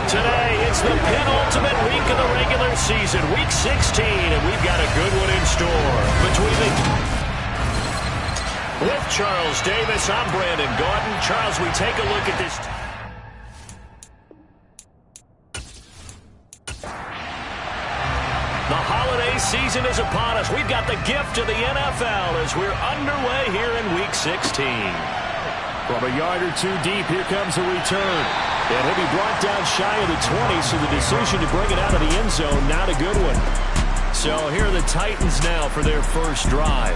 Today, it's the penultimate week of the regular season, week 16, and we've got a good one in store. With Charles Davis, I'm Brandon Gaudin. Charles, we take a look at this. The holiday season is upon us. We've got the gift of the NFL as we're underway here in week 16. From a yard or two deep, here comes a return. And he'll be brought down shy of the 20, so the decision to bring it out of the end zone, not a good one. So here are the Titans now for their first drive.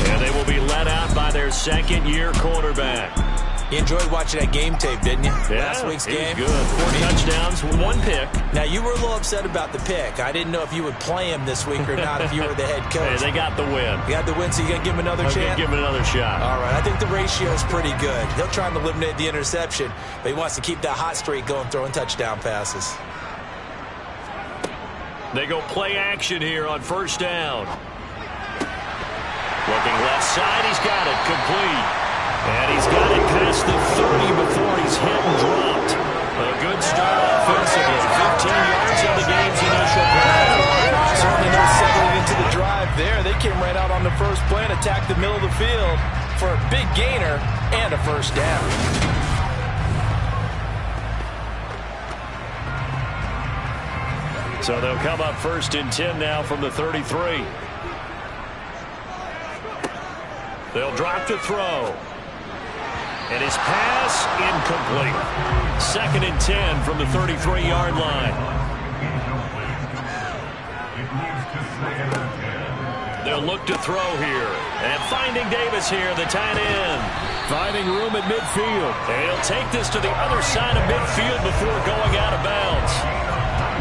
And they will be led out by their second-year quarterback. You enjoyed watching that game tape, didn't you? Yeah, Last week's game. Good. 4 touchdowns, 1 pick. Now, you were a little upset about the pick. I didn't know if you would play him this week or not if you were the head coach. Hey, they got the win. You got the win, so you got to give him another chance? Give him another shot. All right, I think the ratio is pretty good. He'll try and eliminate the interception, but he wants to keep that hot streak going, throwing touchdown passes. They go play action here on first down. Looking left side, he's got it complete. And he's got it past the 30 before he's hit and dropped. A good start offensively. 15 yards on the game's initial play. Certainly no settling into the drive there. They came right out on the first play and attacked the middle of the field for a big gainer and a first down. So they'll come up first and 10 now from the 33. They'll drop to throw. And his pass incomplete. Second and 10 from the 33-yard line. They'll look to throw here. And finding Davis here, the tight end. Finding room at midfield. And he'll take this to the other side of midfield before going out of bounds.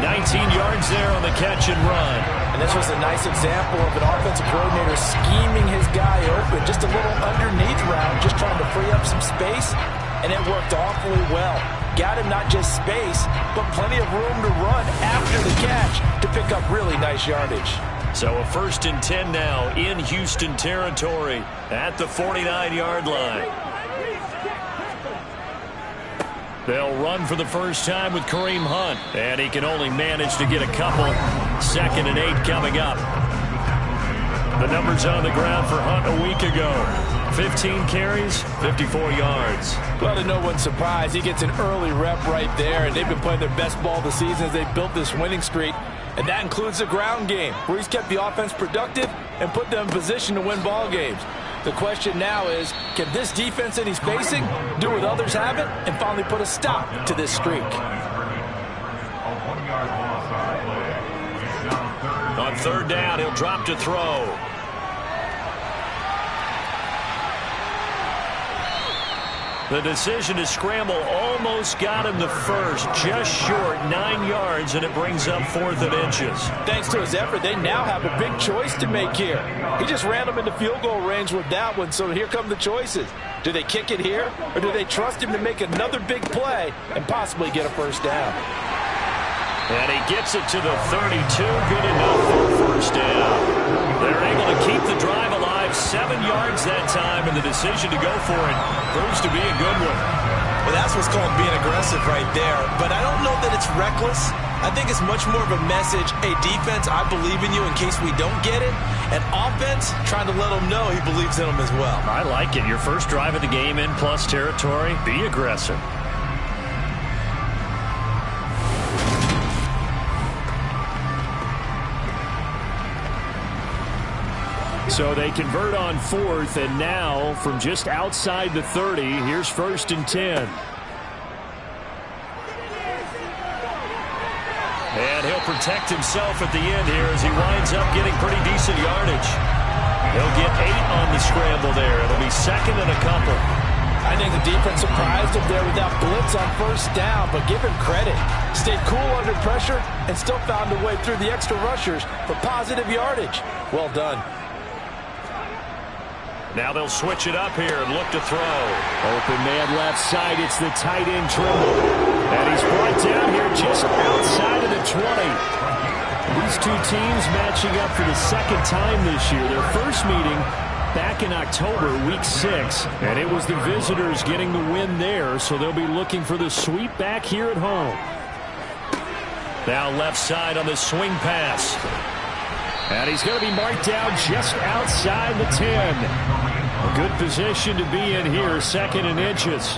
19 yards there on the catch and run. And this was a nice example of an offensive coordinator scheming his guy open. Just a little underneath route, just trying to free up some space, and it worked awfully well. Got him not just space, but plenty of room to run after the catch to pick up really nice yardage. So a first and 10 now in Houston territory at the 49-yard line. They'll run for the first time with Kareem Hunt, and he can only manage to get a couple. Second and 8 coming up. The numbers on the ground for Hunt a week ago. 15 carries, 54 yards. Well, to no one's surprise, he gets an early rep right there, and they've been playing their best ball this season as they built this winning streak. And that includes the ground game, where he's kept the offense productive and put them in position to win ball games. The question now is, can this defense that he's facing do what others haven't and finally put a stop to this streak? On third down, he'll drop to throw. The decision to scramble almost got him the first, just short 9 yards, and it brings up 4th and inches. Thanks to his effort, they now have a big choice to make here. He just ran them into field goal range with that one, so here come the choices. Do they kick it here, or do they trust him to make another big play and possibly get a first down? And he gets it to the 32, good enough for a first down. They're able to keep the drive alive, 7 yards that time, and the decision to go for it proves to be a good one. Well, that's what's called being aggressive right there, but I don't know that it's reckless. I think it's much more of a message, hey, defense, I believe in you in case we don't get it, and offense trying to let him know he believes in them as well. I like it. Your first drive of the game in plus territory, be aggressive. So they convert on 4th, and now from just outside the 30, here's first and 10. And he'll protect himself at the end here as he winds up getting pretty decent yardage. He'll get 8 on the scramble there. It'll be second and a couple. I think the defense surprised him there with that blitz on first down, but give him credit. Stayed cool under pressure and still found a way through the extra rushers for positive yardage. Well done. Now they'll switch it up here and look to throw. Open man left side. It's the tight end Trimble. And he's brought down here just outside of the 20. These two teams matching up for the second time this year. Their first meeting back in October, week 6. And it was the visitors getting the win there, so they'll be looking for the sweep back here at home. Now left side on the swing pass. And he's going to be marked down just outside the 10. A good position to be in here, 2nd and inches.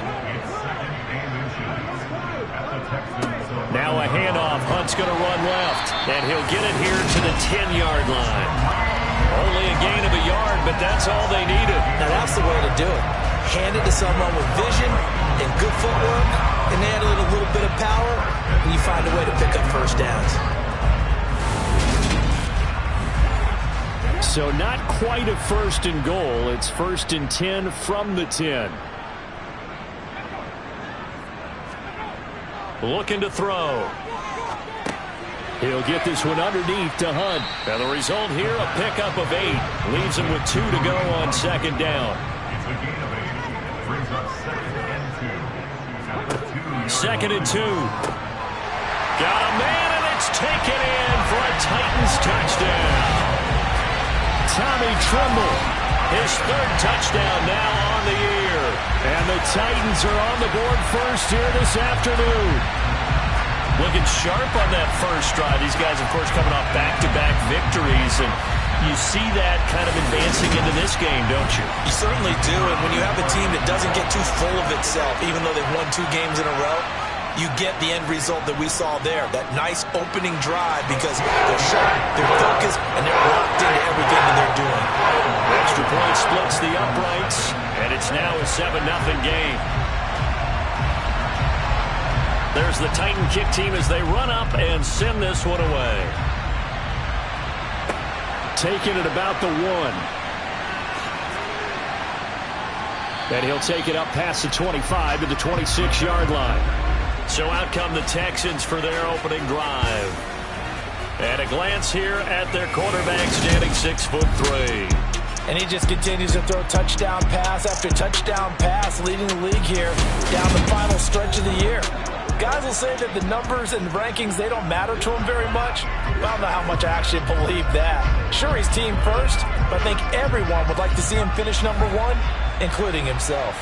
Now a handoff. Hunt's going to run left. And he'll get it here to the 10-yard line. Only a gain of a yard, but that's all they needed. Now that's the way to do it. Hand it to someone with vision and good footwork, and handle it a little bit of power, and you find a way to pick up first downs. So not quite a 1st and goal. It's 1st and 10 from the 10. Looking to throw. He'll get this one underneath to Hunt. And the result here, a pickup of 8. Leaves him with 2 to go on 2nd down. 2nd and 2. Got a man, and it's taken in for a Titans touchdown. Tommy Tremble, his 3rd touchdown now on the year. And the Titans are on the board first here this afternoon. Looking sharp on that first drive. These guys, of course, coming off back-to-back victories, and you see that kind of advancing into this game, don't you? You certainly do, and when you have a team that doesn't get too full of itself, even though they've won 2 games in a row, you get the end result that we saw there, that nice opening drive, because they're sharp, they're focused, and they're locked into everything that they're doing. Extra point splits the uprights, and it's now a 7-0 game. There's the Titan kick team as they run up and send this one away. Taking it about the 1. And he'll take it up past the 25 to the 26-yard line. So out come the Texans for their opening drive. And a glance here at their quarterback, standing 6'3". And he just continues to throw touchdown pass after touchdown pass, leading the league here down the final stretch of the year. Guys will say that the numbers and the rankings, they don't matter to him very much. I don't know how much I actually believe that. Sure, he's team first, but I think everyone would like to see him finish number 1, including himself.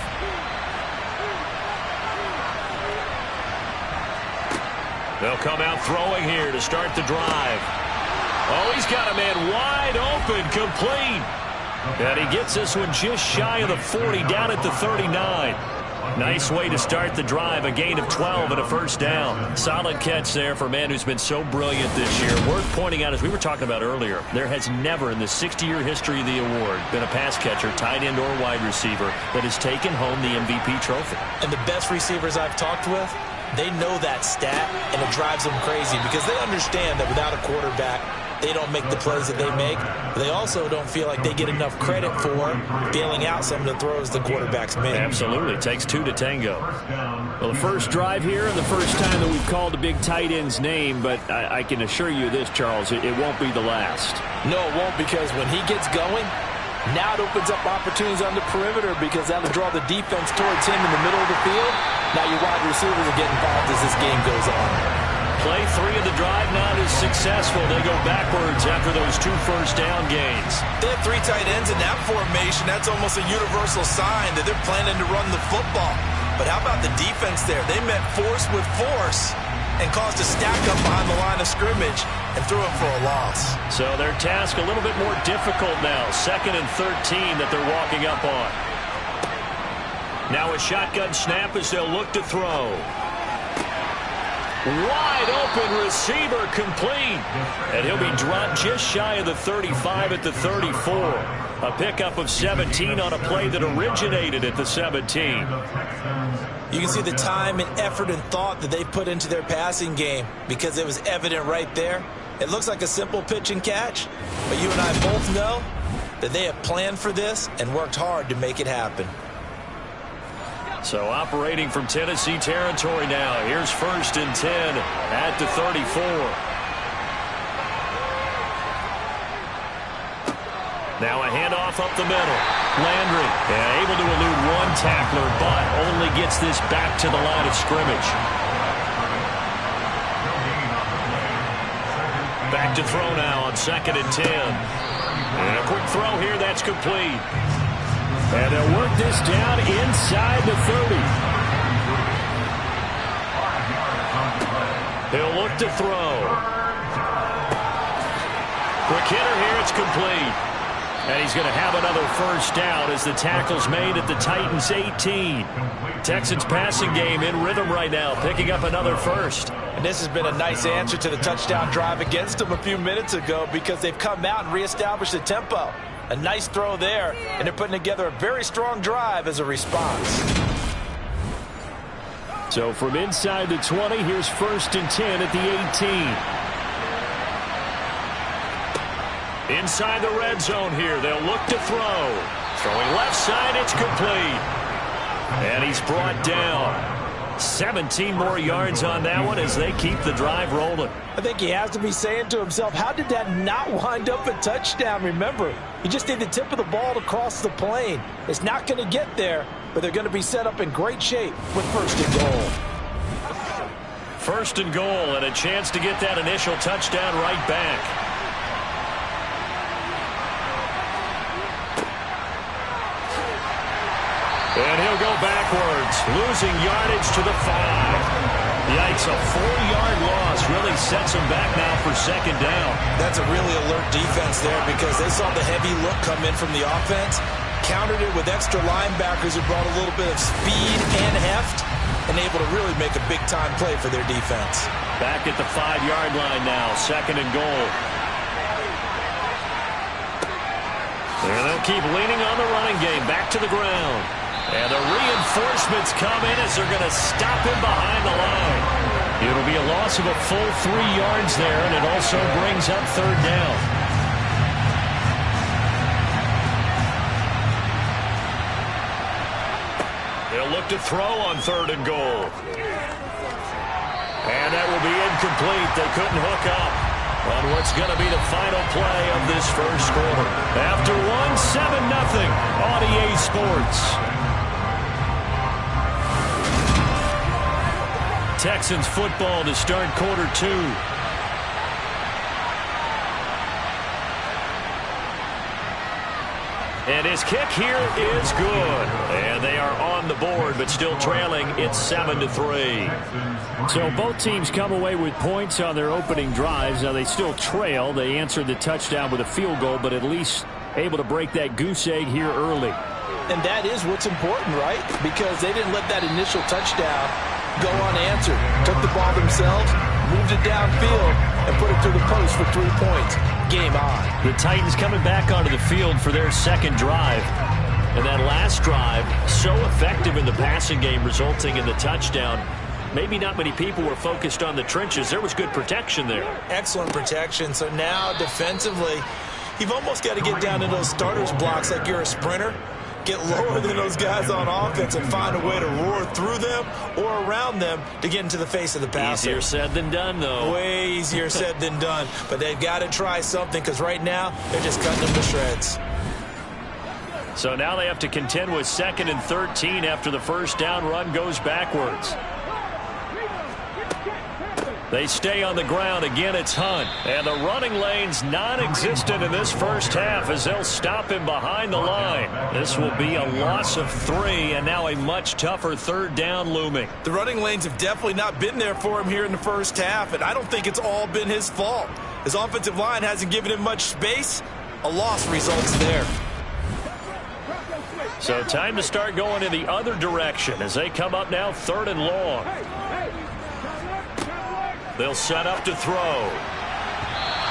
They'll come out throwing here to start the drive. Oh, he's got a man wide open, complete. And he gets this one just shy of the 40, down at the 39. Nice way to start the drive, a gain of 12 and a first down. Solid catch there for a man who's been so brilliant this year. Worth pointing out, as we were talking about earlier, there has never in the 60-year history of the award been a pass catcher, tight end or wide receiver, that has taken home the MVP trophy. And the best receivers I've talked with, they know that stat, and it drives them crazy because they understand that without a quarterback, they don't make the plays that they make. But they also don't feel like they get enough credit for bailing out some of the throws the quarterbacks make. Absolutely. It takes 2 to tango. Well, the first drive here and the first time that we've called a big tight end's name, but I can assure you this, Charles, it won't be the last. No, it won't, because when he gets going, now it opens up opportunities on the perimeter because that'll draw the defense towards him in the middle of the field. Now your wide receivers are getting involved as this game goes on. Play 3 of the drive not as successful. They go backwards after those 2 first down gains. They have 3 tight ends in that formation. That's almost a universal sign that they're planning to run the football. But how about the defense there? They met force with force and caused a stack up behind the line of scrimmage and threw it for a loss. So their task a little bit more difficult now. 2nd and 13 that they're walking up on. Now a shotgun snap as they'll look to throw. Wide open receiver, complete. And he'll be dropped just shy of the 35 at the 34. A pickup of 17 on a play that originated at the 17. You can see the time and effort and thought that they put into their passing game because it was evident right there. It looks like a simple pitch and catch, but you and I both know that they have planned for this and worked hard to make it happen. So operating from Tennessee territory now. Here's 1st and 10 at the 34. Now a handoff up the middle. Landry able to elude 1 tackler, but only gets this back to the line of scrimmage. Back to throw now on 2nd and 10. And a quick throw here, that's complete. And they'll work this down inside the 30. He'll look to throw. Quick hitter here. It's complete. And he's going to have another first down as the tackle's made at the Titans' 18. Texans passing game in rhythm right now, picking up another first. And this has been a nice answer to the touchdown drive against them a few minutes ago because they've come out and reestablished the tempo. A nice throw there, and they're putting together a very strong drive as a response. So from inside the 20, here's 1st and 10 at the 18. Inside the red zone here, they'll look to throw. Throwing left side, it's complete. And he's brought down. 17 more yards on that one as they keep the drive rolling. I think he has to be saying to himself, how did that not wind up a touchdown? Remember, you just need the tip of the ball to cross the plane. It's not going to get there, but they're going to be set up in great shape with 1st and goal. 1st and goal and a chance to get that initial touchdown right back. And he'll go backwards, losing yardage to the 5. Yikes, a 4-yard loss really sets him back now for 2nd down. That's a really alert defense there because they saw the heavy look come in from the offense, countered it with extra linebackers who brought a little bit of speed and heft, and able to really make a big-time play for their defense. Back at the 5-yard line now, 2nd and goal. And they'll keep leaning on the running game, back to the ground. And the reinforcements come in as they're going to stop him behind the line. It'll be a loss of a full 3 yards there, and it also brings up 3rd down. They'll look to throw on 3rd and goal. And that will be incomplete. They couldn't hook up on what's going to be the final play of this first quarter. After one, 7-0 on EA Sports. Texans football to start quarter 2. And his kick here is good. And they are on the board, but still trailing. It's 7-3. So both teams come away with points on their opening drives. Now they still trail. They answered the touchdown with a field goal, but at least able to break that goose egg here early. And that is what's important, right? Because they didn't let that initial touchdown go unanswered. Took the ball themselves, moved it downfield, and put it through the post for 3 points. Game on. The Titans coming back onto the field for their 2nd drive. And that last drive, so effective in the passing game, resulting in the touchdown. Maybe not many people were focused on the trenches. There was good protection there. Excellent protection. So now defensively, you've almost got to get down to those starters blocks like you're a sprinter. Get lower than those guys on offense and find a way to roar through them or around them to get into the face of the passer. Easier said than done, though. Way easier said than done. But they've got to try something because right now they're just cutting them to shreds. So now they have to contend with 2nd and 13 after the first down run goes backwards. They stay on the ground. Again, it's Hunt. And the running lane's non-existent in this first half as they'll stop him behind the line. This will be a loss of 3 and now a much tougher 3rd down looming. The running lanes have definitely not been there for him here in the first half, and I don't think it's all been his fault. His offensive line hasn't given him much space. A loss results there. So time to start going in the other direction as they come up now 3rd and long. They'll set up to throw.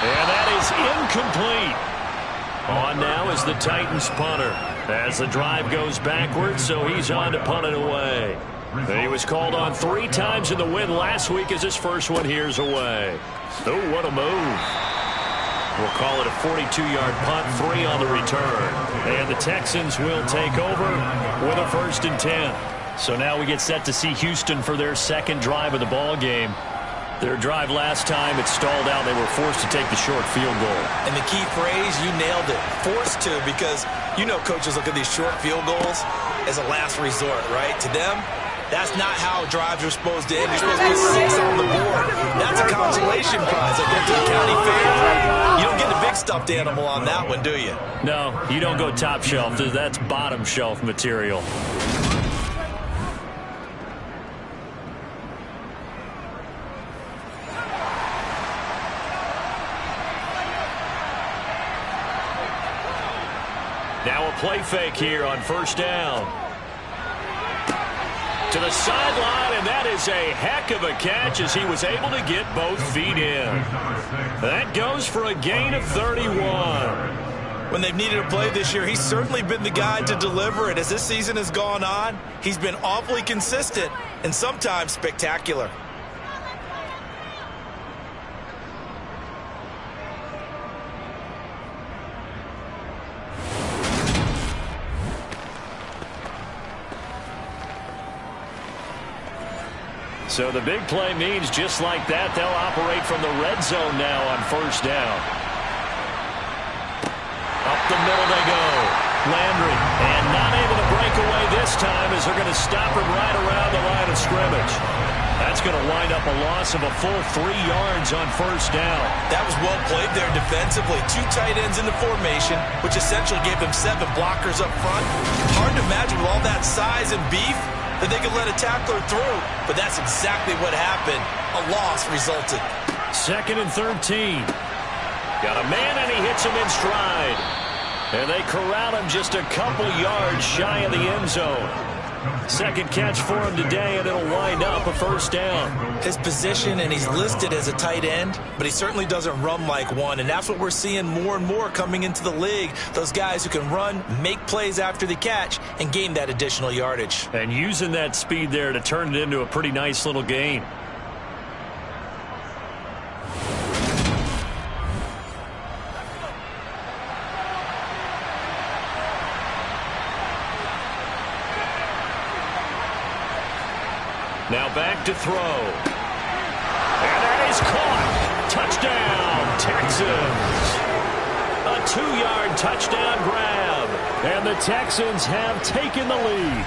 And that is incomplete. On now is the Titans punter as the drive goes backwards, so he's on to punt it away. He was called on 3 times in the win last week as his first one here's away. Oh, what a move. We'll call it a 42-yard punt, 3 on the return. And the Texans will take over with a 1st and 10. So now we get set to see Houston for their 2nd drive of the ball game. Their drive last time, it stalled out. They were forced to take the short field goal. And the key phrase, you nailed it, forced to, because you know coaches look at these short field goals as a last resort, right? To them, that's not how drives are supposed to end. You're supposed to be 6 on the board. That's a consolation prize. Like at the county fair, you don't get the big stuffed animal on that one, do you? No, you don't go top shelf. That's bottom shelf material. Now a play fake here on first down. To the sideline, and that is a heck of a catch as he was able to get both feet in. That goes for a gain of 31. When they've needed a play this year, he's certainly been the guy to deliver it. As this season has gone on, he's been awfully consistent and sometimes spectacular. So the big play means just like that, they'll operate from the red zone now on first down. Up the middle they go. Landry, and not able to break away this time as they're going to stop him right around the line of scrimmage. That's going to wind up a loss of a full 3 yards on first down. That was well played there defensively. 2 tight ends in the formation, which essentially gave them 7 blockers up front. Hard to imagine with all that size and beef that they could let a tackler through, but that's exactly what happened. A loss resulted. 2nd and 13. Got a man, and he hits him in stride. And they corral him just a couple yards shy of the end zone. 2nd catch for him today, and it'll wind up a first down. His position, and he's listed as a tight end, but he certainly doesn't run like one, and that's what we're seeing more and more coming into the league. Those guys who can run, make plays after the catch, and gain that additional yardage. And using that speed there to turn it into a pretty nice little gain. Now back to throw. And that is caught. Touchdown, Texans. A 2-yard touchdown grab. And the Texans have taken the lead.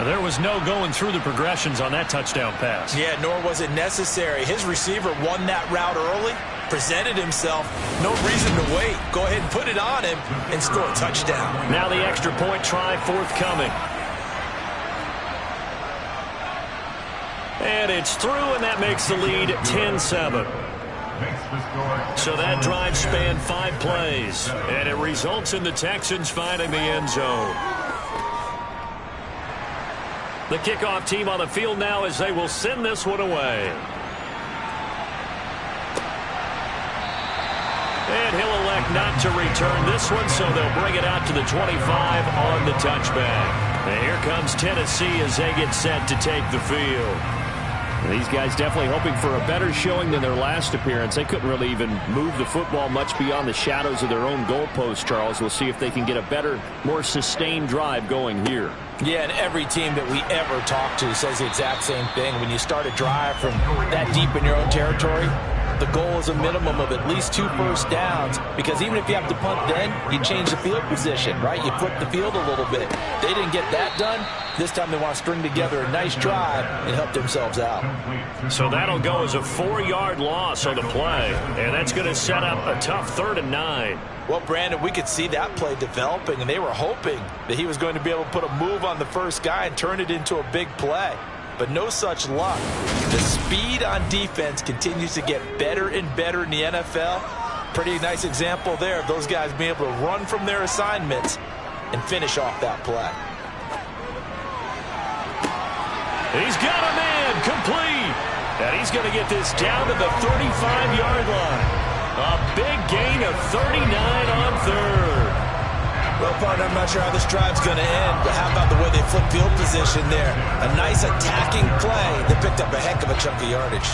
There was no going through the progressions on that touchdown pass. Yeah, nor was it necessary. His receiver won that route early, presented himself. No reason to wait. Go ahead and put it on him and score a touchdown. Now the extra point try forthcoming. And it's through, and that makes the lead 10-7. So that drive spanned 5 plays, and it results in the Texans finding the end zone. The kickoff team on the field now as they will send this one away. And he'll elect not to return this one, so they'll bring it out to the 25 on the touchback. And here comes Tennessee as they get set to take the field. These guys definitely hoping for a better showing than their last appearance. They couldn't really even move the football much beyond the shadows of their own goalpost, Charles. We'll see if they can get a better, more sustained drive going here. Yeah, and every team that we ever talk to says the exact same thing. When you start a drive from that deep in your own territory, the goal is a minimum of at least 2 first downs, because even if you have to punt then, you change the field position, right? You flip the field a little bit. They didn't get that done. This time they want to string together a nice drive and help themselves out. So that'll go as a 4-yard loss on the play, and that's going to set up a tough 3rd and 9. Well, Brandon, we could see that play developing, and they were hoping that he was going to be able to put a move on the first guy and turn it into a big play. But no such luck. The speed on defense continues to get better and better in the NFL. Pretty nice example there of those guys being able to run from their assignments and finish off that play. He's got a man complete. And he's going to get this down to the 35-yard line. A big gain of 39 on 3rd. Well, partner, I'm not sure how this drive's going to end, but how about the way they flip field position there? A nice attacking play that picked up a heck of a chunk of yardage.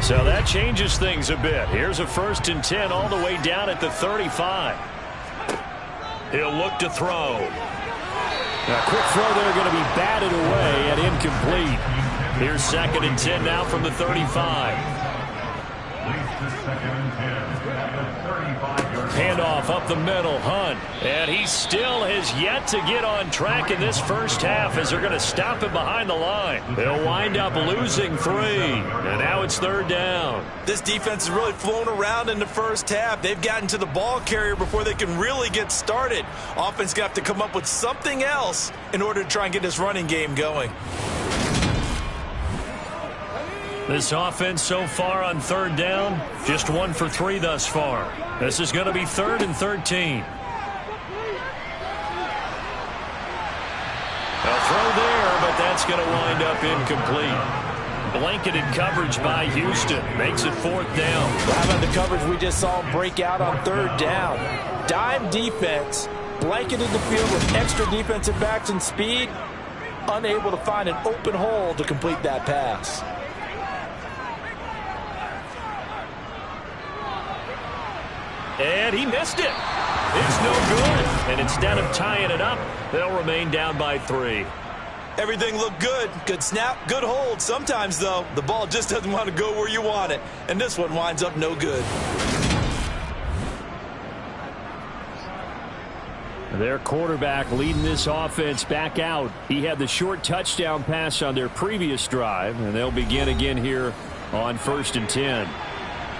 So that changes things a bit. Here's a 1st and 10 all the way down at the 35. He'll look to throw. A quick throw there going to be batted away and incomplete. Here's 2nd and 10 now from the 35. Handoff up the middle, Hunt. And he still has yet to get on track in this first half as they're going to stop him behind the line. They'll wind up losing 3. And now it's 3rd down. This defense has really flown around in the first half. They've gotten to the ball carrier before they can really get started. Offense got to come up with something else in order to try and get this running game going. This offense so far on 3rd down, just 1 for 3 thus far. This is going to be 3rd and 13. A throw there, but that's going to wind up incomplete. Blanketed coverage by Houston makes it 4th down. Well, how about the coverage we just saw break out on 3rd down? Dime defense, blanketed the field with extra defensive backs and speed, unable to find an open hole to complete that pass. And he missed it. It's no good. And instead of tying it up, they'll remain down by 3. Everything looked good. Good snap, good hold. Sometimes, though, the ball just doesn't want to go where you want it. And this one winds up no good. Their quarterback leading this offense back out. He had the short touchdown pass on their previous drive, and they'll begin again here on 1st and 10.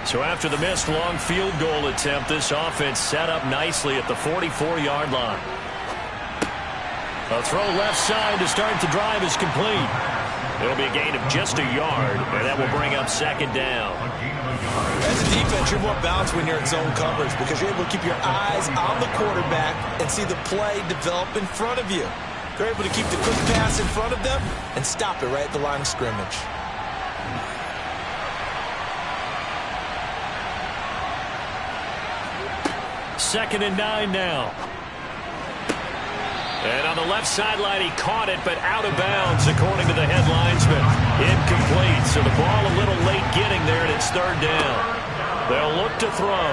So after the missed long field goal attempt, this offense set up nicely at the 44-yard line. A throw left side to start the drive is complete. It'll be a gain of just a yard, and that will bring up 2nd down. As a defense, you're more balanced when you're in zone coverage because you're able to keep your eyes on the quarterback and see the play develop in front of you. They're able to keep the quick pass in front of them and stop it right at the line of scrimmage. Second and 9 now. And on the left sideline, he caught it, but out of bounds, according to the head linesman. Incomplete, so the ball a little late getting there, and it's 3rd down. They'll look to throw.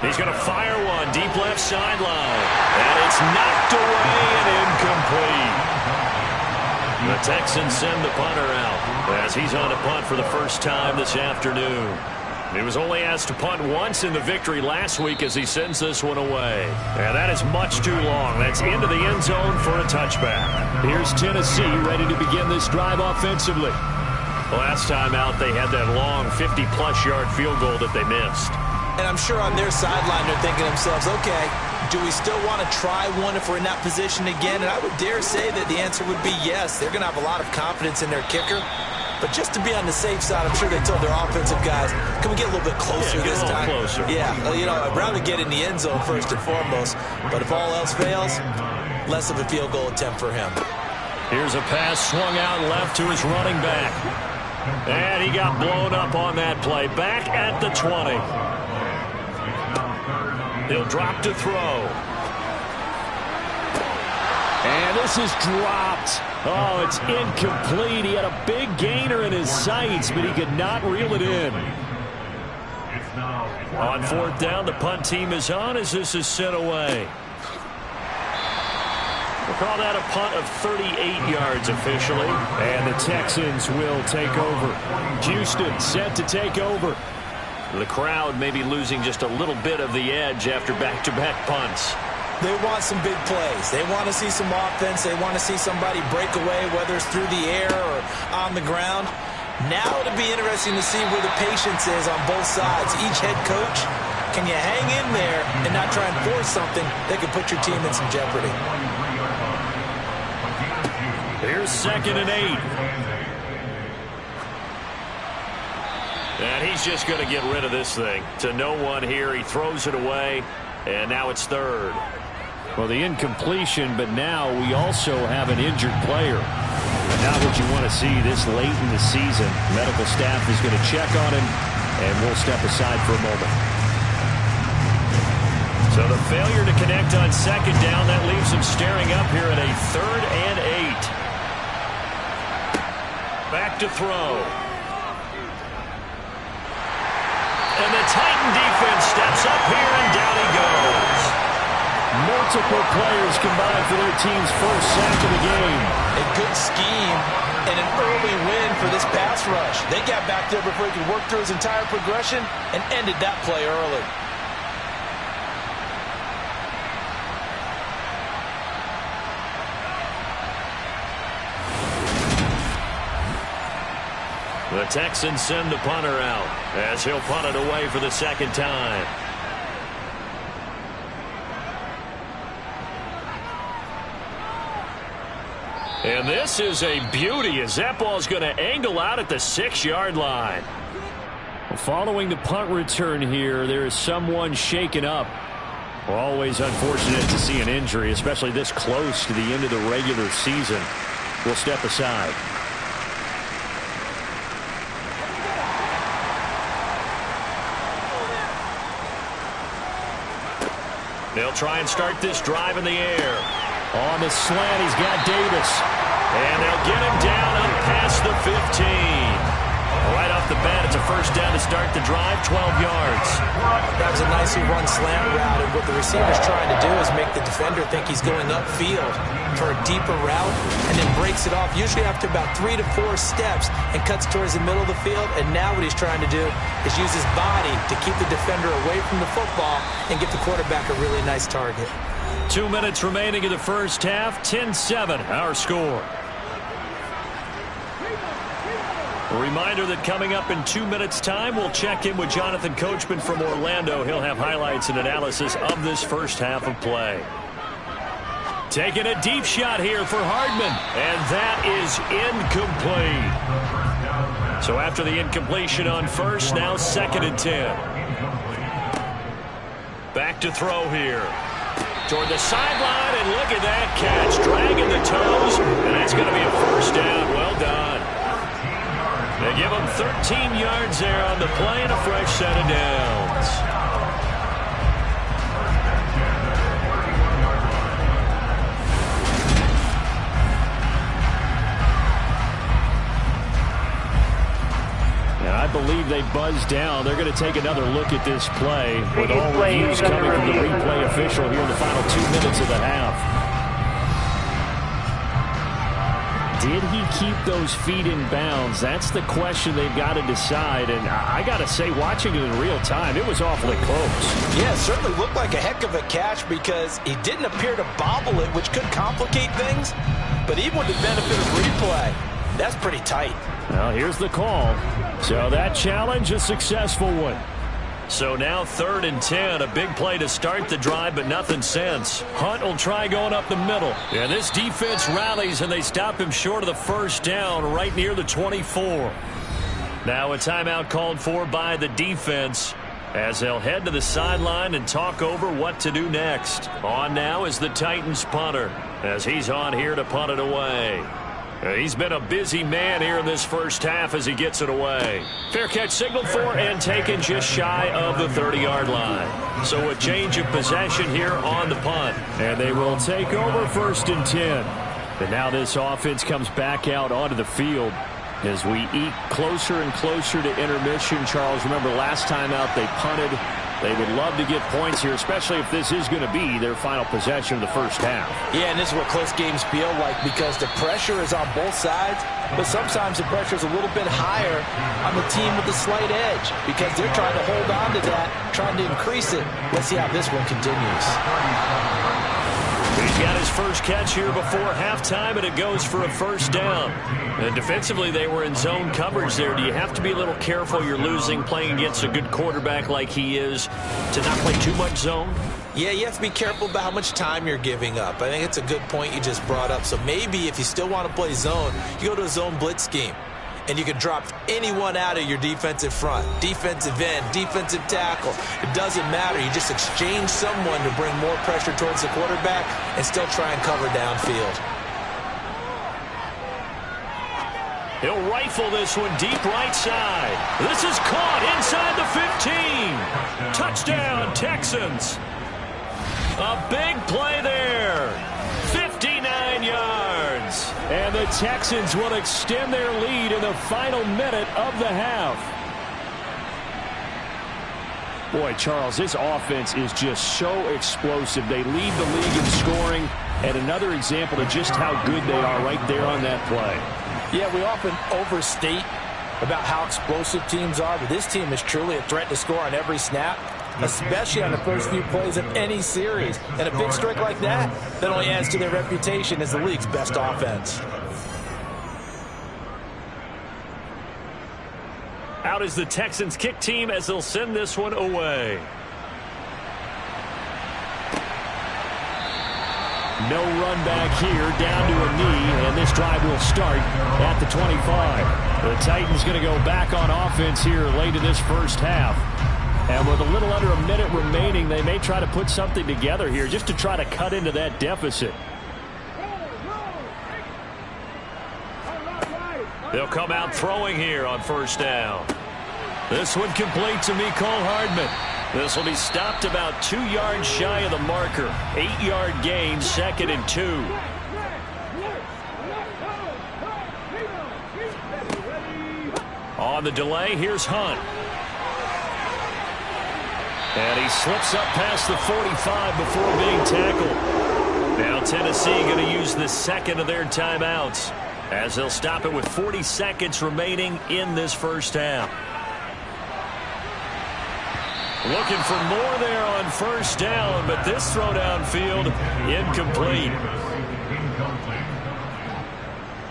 He's going to fire one, deep left sideline. And it's knocked away and incomplete. The Texans send the punter out as he's on a punt for the first time this afternoon. He was only asked to punt once in the victory last week as he sends this one away. And that is much too long. That's into the end zone for a touchback. Here's Tennessee ready to begin this drive offensively. Last time out, they had that long 50-plus yard field goal that they missed. And I'm sure on their sideline they're thinking to themselves, okay, do we still want to try one if we're in that position again? And I would dare say that the answer would be yes. They're going to have a lot of confidence in their kicker. But just to be on the safe side, I'm sure they told their offensive guys, can we get a little bit closer this time? Closer. Yeah, you know, I'd rather get in the end zone first and foremost. But if all else fails, less of a field goal attempt for him. Here's a pass swung out left to his running back. And he got blown up on that play. Back at the 20. He'll drop to throw. And this is dropped. Oh, it's incomplete. He had a big gainer in his sights, but he could not reel it in. On 4th down, the punt team is on as this is sent away. We'll call that a punt of 38 yards officially. And the Texans will take over. Houston set to take over. The crowd may be losing just a little bit of the edge after back-to-back punts. They want some big plays. They want to see some offense. They want to see somebody break away, whether it's through the air or on the ground. Now it'll be interesting to see where the patience is on both sides. Each head coach, can you hang in there and not try and force something that could put your team in some jeopardy? Here's 2nd and 8. And he's just going to get rid of this thing. To no one here. He throws it away. And now it's 3rd. Well, the incompletion, but now we also have an injured player. And not what you want to see this late in the season. Medical staff is going to check on him, and we'll step aside for a moment. So the failure to connect on 2nd down, that leaves him staring up here at a 3rd and 8. Back to throw. And the Titan defense steps up here, and down he goes. Multiple players combined for their team's first sack of the game. A good scheme and an early win for this pass rush. They got back there before he could work through his entire progression and ended that play early. The Texans send the punter out as he'll punt it away for the second time. And this is a beauty as that ball's going to angle out at the 6-yard line. Following the punt return here, there is someone shaken up. Always unfortunate to see an injury, especially this close to the end of the regular season. We'll step aside. They'll try and start this drive in the air. On the slant, he's got Davis. And they'll get him down up past the 15. Right off the bat, it's a first down to start the drive, 12 yards. That was a nicely run slant route, and what the receiver's trying to do is make the defender think he's going upfield for a deeper route, and then breaks it off, usually after about 3 to 4 steps, and cuts towards the middle of the field. And now what he's trying to do is use his body to keep the defender away from the football and get the quarterback a really nice target. 2 minutes remaining in the first half, 10-7, our score. A reminder that coming up in 2 minutes' time, we'll check in with Jonathan Coachman from Orlando. He'll have highlights and analysis of this first half of play. Taking a deep shot here for Hardman, and that is incomplete. So after the incompletion on first, now 2nd and 10. Back to throw here. Toward the sideline, and look at that catch. Dragging the toes, and that's going to be a first down. Well done. They give him 13 yards there on the play and a fresh set of downs. And I believe they buzzed down. They're going to take another look at this play with all reviews coming from the replay official here in the final 2 minutes of the half. Did he keep those feet in bounds? That's the question they've got to decide. And I got to say, watching it in real time, it was awfully close. Yeah, it certainly looked like a heck of a catch because he didn't appear to bobble it, which could complicate things. But even with the benefit of replay, that's pretty tight. Well, here's the call. So that challenge, a successful one. So now 3rd and 10, a big play to start the drive, but nothing since. Hunt will try going up the middle. And this defense rallies, and they stop him short of the first down right near the 24. Now a timeout called for by the defense as they'll head to the sideline and talk over what to do next. On now is the Titans punter as he's on here to punt it away. He's been a busy man here in this first half as he gets it away. Fair catch signaled for and taken just shy of the 30-yard line. So a change of possession here on the punt. And they will take over 1st and 10. And now this offense comes back out onto the field as we eke closer and closer to intermission. Charles, remember last time out they punted. They would love to get points here, especially if this is going to be their final possession of the first half. Yeah, and this is what close games feel like because the pressure is on both sides, but sometimes the pressure is a little bit higher on the team with the slight edge because they're trying to hold on to that, trying to increase it. Let's see how this one continues. He's got his first catch here before halftime, and it goes for a first down. And defensively, they were in zone coverage there. Do you have to be a little careful? You're losing playing against a good quarterback like he is to not play too much zone? Yeah, you have to be careful about how much time you're giving up. I think it's a good point you just brought up. So maybe if you still want to play zone, you go to a zone blitz scheme. And you can drop anyone out of your defensive front, defensive end, defensive tackle. It doesn't matter. You just exchange someone to bring more pressure towards the quarterback and still try and cover downfield. He'll rifle this one deep right side. This is caught inside the 15. Touchdown, Texans. A big play there. 59 yards. And the Texans will extend their lead in the final minute of the half. Boy, Charles, this offense is just so explosive. They lead the league in scoring, and another example of just how good they are right there on that play. Yeah, we often overstate about how explosive teams are, but this team is truly a threat to score on every snap, especially on the first few plays of any series. And a big streak like that only adds to their reputation as the league's best offense. Out is the Texans kick team as they'll send this one away. No run back here, down to a knee, and this drive will start at the 25. The Titans going to go back on offense here late in this first half. And with a little under a minute remaining, they may try to put something together here just to try to cut into that deficit. They'll come out throwing here on first down. This one complete to Mecole Hardman. This will be stopped about 2 yards shy of the marker. 8-yard gain, 2nd and 2. On the delay, here's Hunt. And he slips up past the 45 before being tackled. Now Tennessee going to use the second of their timeouts as they'll stop it with 40 seconds remaining in this first half. Looking for more there on first down, but this throw downfield incomplete.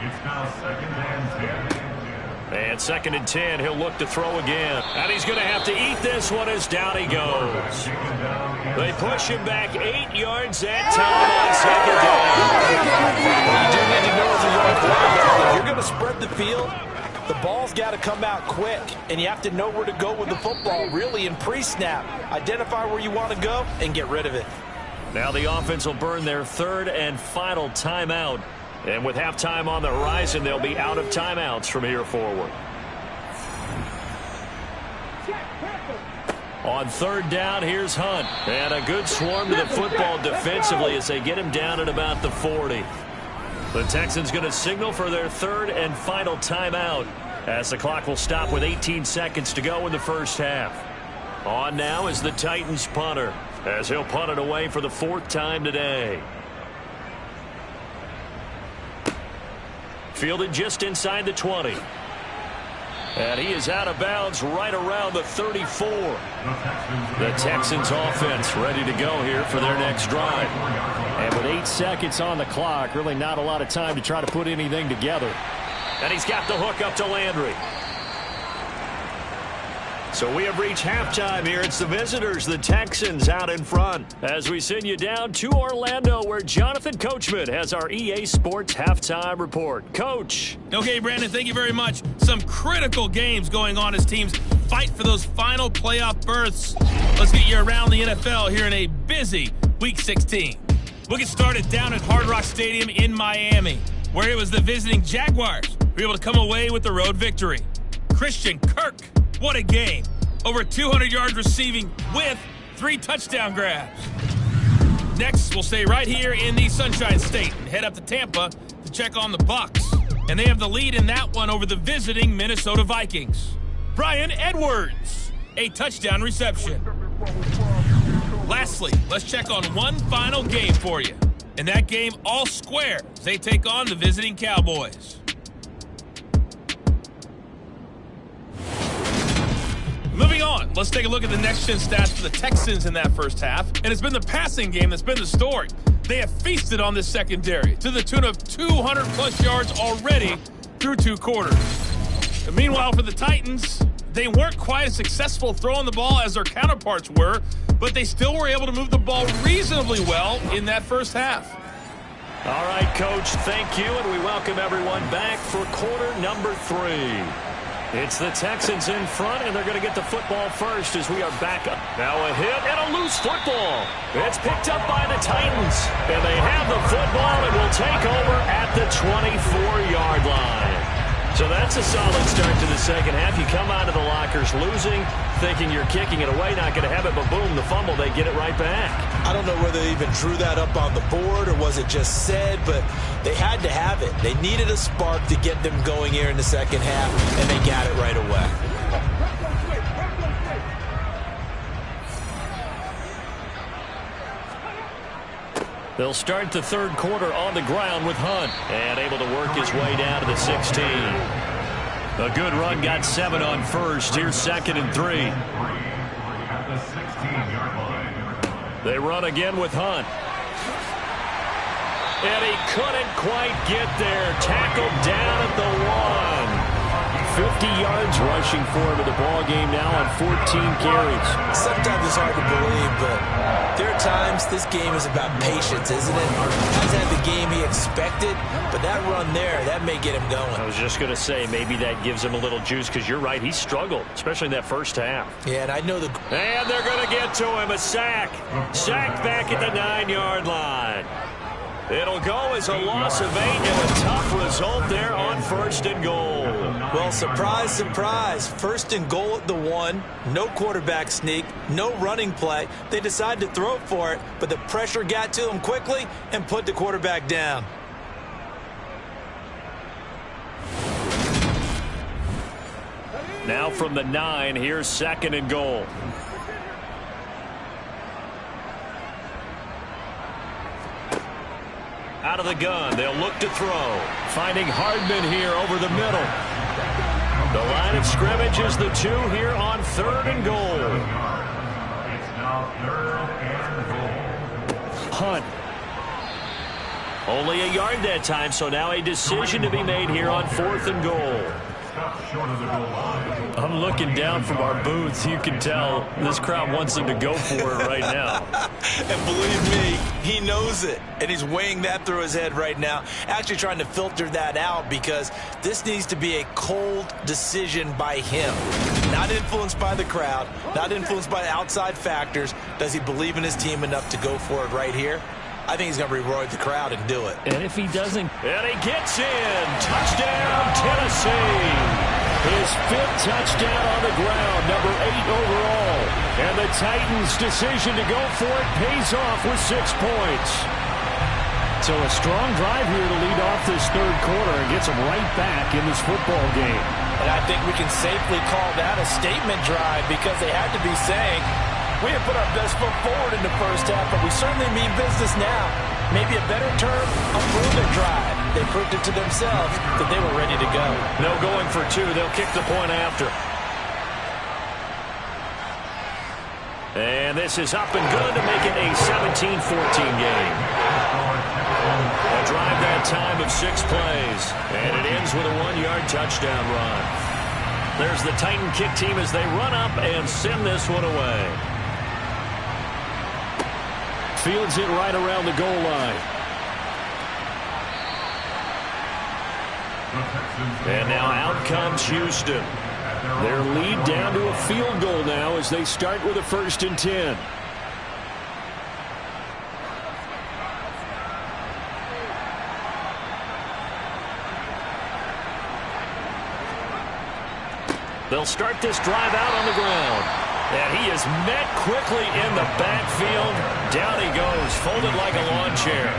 It's now 2nd and 10. And 2nd and 10, he'll look to throw again. And he's going to have to eat this one as down he goes. They push him back 8 yards that time on 2nd down. You do need to know as a young quarterback, if you're going to spread the field, the ball's got to come out quick, and you have to know where to go with the football, really, in pre-snap. Identify where you want to go and get rid of it. Now the offense will burn their 3rd and final timeout. And with halftime on the horizon, they'll be out of timeouts from here forward. On 3rd down, here's Hunt. And a good swarm to the football defensively as they get him down at about the 40. The Texans going to signal for their 3rd and final timeout as the clock will stop with 18 seconds to go in the first half. On now is the Titans punter as he'll punt it away for the 4th time today. Fielded just inside the 20. And he is out of bounds right around the 34. The Texans offense ready to go here for their next drive. And with 8 seconds on the clock, really not a lot of time to try to put anything together. And he's got the hook up to Landry. So we have reached halftime here. It's the visitors, the Texans, out in front. As we send you down to Orlando, where Jonathan Coachman has our EA Sports halftime report. Coach. Okay, Brandon, thank you very much. Some critical games going on as teams fight for those final playoff berths. Let's get you around the NFL here in a busy Week 16. We'll get started down at Hard Rock Stadium in Miami, where it was the visiting Jaguars who were able to come away with the road victory. Christian Kirk. What a game. Over 200 yards receiving with 3 touchdown grabs. Next, we'll stay right here in the Sunshine State and head up to Tampa to check on the Bucs. And they have the lead in that one over the visiting Minnesota Vikings. Bryan Edwards, a touchdown reception. Lastly, let's check on one final game for you. In that game, all square as they take on the visiting Cowboys. Moving on, let's take a look at the next-gen stats for the Texans in that first half. And it's been the passing game that's been the story. They have feasted on this secondary to the tune of 200-plus yards already through 2 quarters. And meanwhile, for the Titans, they weren't quite as successful throwing the ball as their counterparts were, but they still were able to move the ball reasonably well in that first half. All right, Coach, thank you, and we welcome everyone back for quarter number 3. It's the Texans in front, and they're going to get the football first as we are back up. Now a hit and a loose football. It's picked up by the Titans, and they have the football and will take over at the 24-yard line. So that's a solid start to the second half. You come out of the lockers losing, thinking you're kicking it away, not going to have it, but boom, the fumble, they get it right back. I don't know whether they even drew that up on the board or was it just said, but they had to have it. They needed a spark to get them going here in the second half, and they got it right away. They'll start the third quarter on the ground with Hunt, and able to work his way down to the 16. A good run, got 7 on first. Here's 2nd and 3. At the 16-yard line. They run again with Hunt. And he couldn't quite get there. Tackled down at the 1. 50 yards rushing for him in the ball game now on 14 carries. Sometimes it's hard to believe, but there are times this game is about patience, isn't it? Hasn't had the game he expected, but that run there, that may get him going. I was just going to say, maybe that gives him a little juice, because you're right, he struggled, especially in that first half. Yeah, and I know And they're going to get to him, a sack. Sack back at the 9-yard line. It'll go as a loss of 8 and a tough result there on 1st and goal. Well, surprise, surprise. 1st and goal at the 1. No quarterback sneak. No running play. They decided to throw for it, but the pressure got to him quickly and put the quarterback down. Now from the 9, here's 2nd and goal. Out of the gun, they'll look to throw. Finding Hardman here over the middle. The line of scrimmage is the 2 here on 3rd and goal. It's now 3rd and goal. Hunt. Only a yard that time, so now a decision to be made here on 4th and goal. Stop short of the goal line. I'm looking down from our booths. You can tell this crowd wants them to go for it right now. And believe me, he knows it. And he's weighing that through his head right now. Actually trying to filter that out, because this needs to be a cold decision by him. Not influenced by the crowd. Not influenced by outside factors. Does he believe in his team enough to go for it right here? I think he's going to reward the crowd and do it. And if he doesn't... And he gets in. Touchdown, Tennessee. His 5th touchdown on the ground, number 8 overall. And the Titans' decision to go for it pays off with 6 points. So a strong drive here to lead off this 3rd quarter and gets them right back in this football game. And I think we can safely call that a statement drive, because they had to be saying, we have put our best foot forward in the first half, but we certainly mean business now. Maybe a better term, a proven drive. They proved it to themselves that they were ready to go. No going for 2. They'll kick the point after. And this is up and good to make it a 17-14 game. A drive that time of 6 plays. And it ends with a 1-yard touchdown run. There's the Titan kick team as they run up and send this one away. Fields it right around the goal line. And now out comes Houston. Their lead down to a field goal now as they start with a 1st and 10. They'll start this drive out on the ground. And he is met quickly in the backfield. Down he goes, folded like a lawn chair.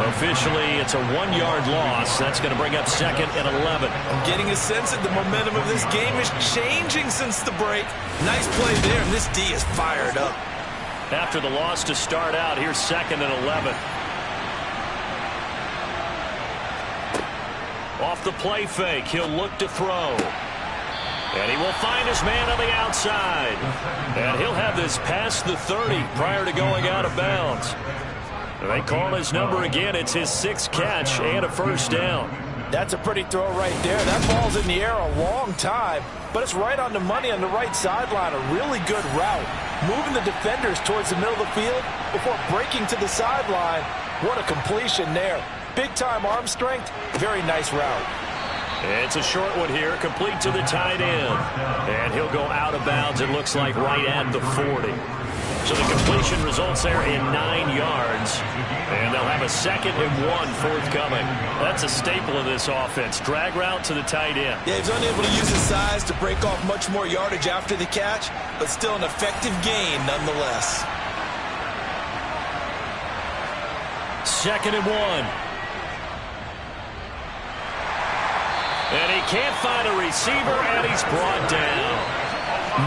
Officially, it's a 1-yard loss. That's going to bring up 2nd and 11. I'm getting a sense that the momentum of this game is changing since the break. Nice play there, and this D is fired up. After the loss to start out, here's 2nd and 11. Off the play fake, he'll look to throw. And he will find his man on the outside. And he'll have this past the 30 prior to going out of bounds. They call his number again. It's his 6th catch and a 1st down. That's a pretty throw right there. That ball's in the air a long time, but it's right on the money on the right sideline. A really good route. Moving the defenders towards the middle of the field before breaking to the sideline. What a completion there. Big-time arm strength. Very nice route. It's a short one here, complete to the tight end. And he'll go out of bounds, it looks like, right at the 40. So the completion results there in 9 yards. And they'll have a 2nd and 1 forthcoming. That's a staple of this offense. Drag route to the tight end. Yeah, he's unable to use his size to break off much more yardage after the catch, but still an effective gain nonetheless. 2nd and 1. And he can't find a receiver, and he's brought down.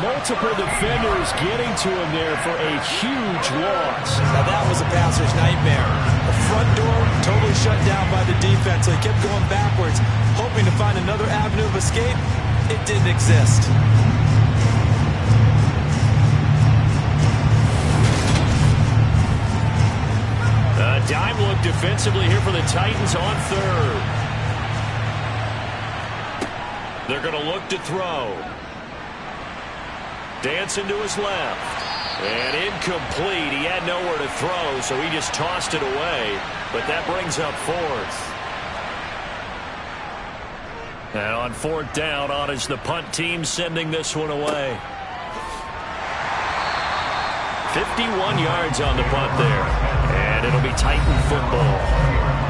Multiple defenders getting to him there for a huge loss. Now that was a passer's nightmare. The front door totally shut down by the defense, so he kept going backwards, hoping to find another avenue of escape. It didn't exist. A dime look defensively here for the Titans on 3rd. They're going to look to throw. Dancing to his left. And incomplete. He had nowhere to throw, so he just tossed it away. But that brings up fourth. And on fourth down, on is the punt team sending this one away. 51 yards on the punt there. And it'll be Titan football.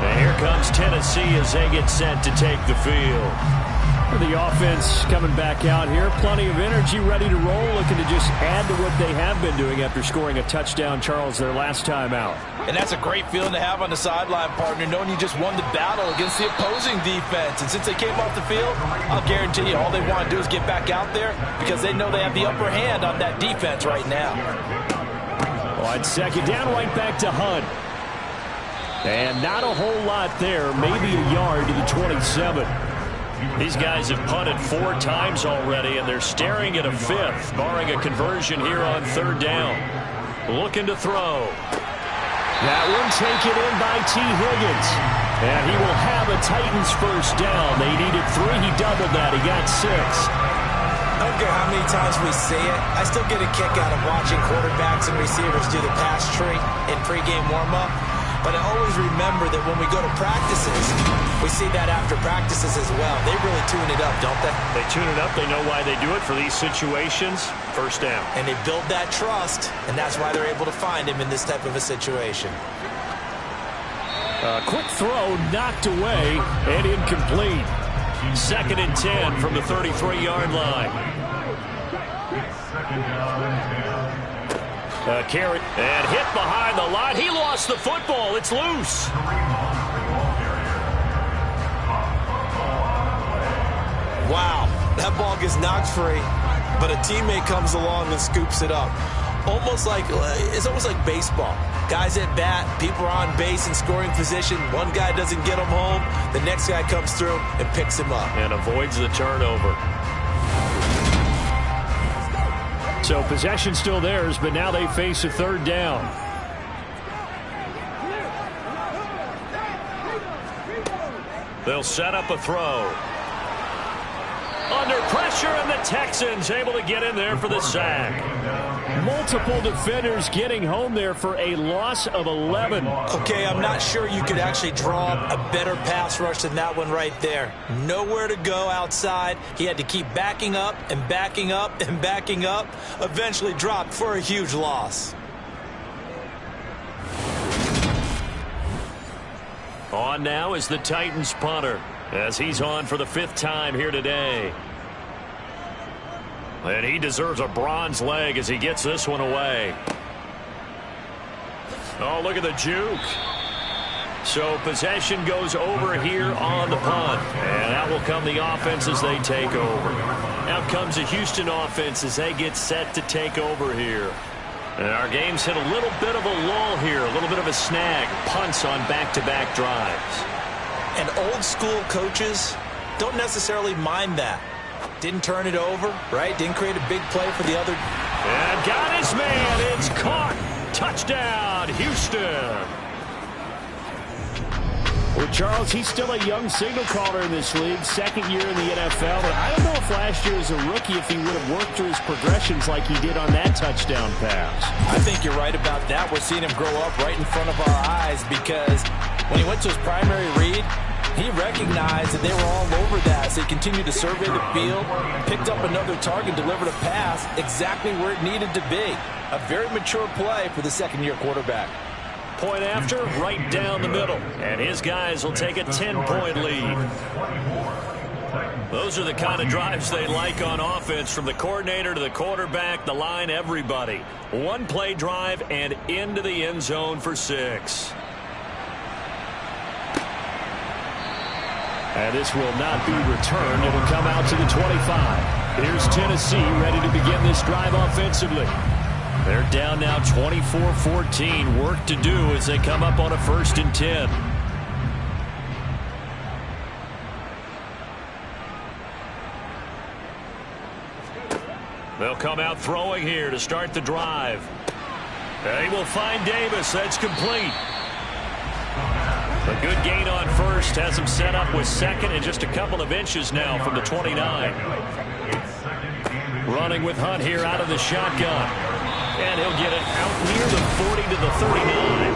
And here comes Tennessee as they get set to take the field. The offense coming back out here. Plenty of energy, ready to roll, looking to just add to what they have been doing after scoring a touchdown, Charles, their last time out. And that's a great feeling to have on the sideline, partner, knowing you just won the battle against the opposing defense. And since they came off the field, I'll guarantee you all they want to do is get back out there because they know they have the upper hand on that defense right now. On second down, right back to Hunt. And not a whole lot there, maybe a yard to the 27. These guys have punted 4 times already, and they're staring at a 5th, barring a conversion here on third down. Looking to throw. That one taken in by T. Higgins. And he will have a Titans first down. They needed 3. He doubled that. He got 6. I don't care how many times we say it, I still get a kick out of watching quarterbacks and receivers do the pass tree in pregame warm-up. But I always remember that when we go to practices, we see that after practices as well. They really tune it up, don't they? They tune it up. They know why they do it for these situations. First down. And they build that trust, and that's why they're able to find him in this type of a situation. A quick throw knocked away and incomplete. Second and 10 from the 33-yard line. Carry and hit behind the line. He lost the football. It's loose. Wow, that ball gets knocked free, but a teammate comes along and scoops it up. It's almost like baseball. Guys at bat, people are on base in scoring position. One guy doesn't get him home. The next guy comes through and picks him up. And avoids the turnover. So possession still theirs, but now they face a third down. They'll set up a throw. Under pressure, and the Texans able to get in there for the sack. Multiple defenders getting home there for a loss of 11. Okay, I'm not sure you could actually draw a better pass rush than that one right there. Nowhere to go outside. He had to keep backing up and backing up and backing up. Eventually dropped for a huge loss. On now is the Titans punter, as he's on for the 5th time here today. And he deserves a bronze leg as he gets this one away. Oh, look at the juke. So possession goes over here on the punt. And out will come the offense as they take over. Out comes the Houston offense as they get set to take over here. And our game's hit a little bit of a lull here, a little bit of a snag. Punts on back-to-back drives. And old school coaches don't necessarily mind that. Didn't turn it over, right? Didn't create a big play for the other. And got his man. It's caught. Touchdown, Houston. Well, Charles, he's still a young signal caller in this league, 2nd year in the NFL. But I don't know if last year as a rookie, if he would have worked through his progressions like he did on that touchdown pass. I think you're right about that. We're seeing him grow up right in front of our eyes because when he went to his primary read, he recognized that they were all over that. So he continued to survey the field, picked up another target, delivered a pass exactly where it needed to be. A very mature play for the 2nd-year quarterback. Point after, right down the middle. And his guys will take a 10-point lead. Those are the kind of drives they like on offense, from the coordinator to the quarterback, the line, everybody. One-play drive and into the end zone for 6. And this will not be returned. It will come out to the 25. Here's Tennessee ready to begin this drive offensively. They're down now 24-14. Work to do as they come up on a 1st and 10. They'll come out throwing here to start the drive. They will find Davis. That's complete. A good gain on first has him set up with second and just a couple of inches now from the 29. Running with Hunt here out of the shotgun. And he'll get it out near the 40 to the 39.